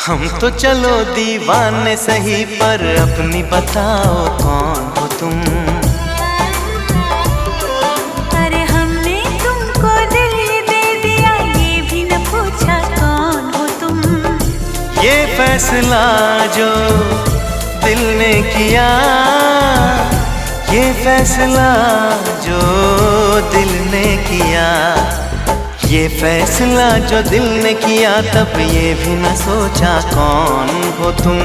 हम तो चलो दीवाने सही, पर अपनी बताओ कौन हो तुम। अरे हमने तुमको दिल दे दिया, ये भी न पूछा कौन हो तुम। ये फैसला जो दिल ने किया, ये फैसला जो दिल ने किया, ये फैसला जो दिल ने किया, तब ये भी न सोचा कौन हो तुम।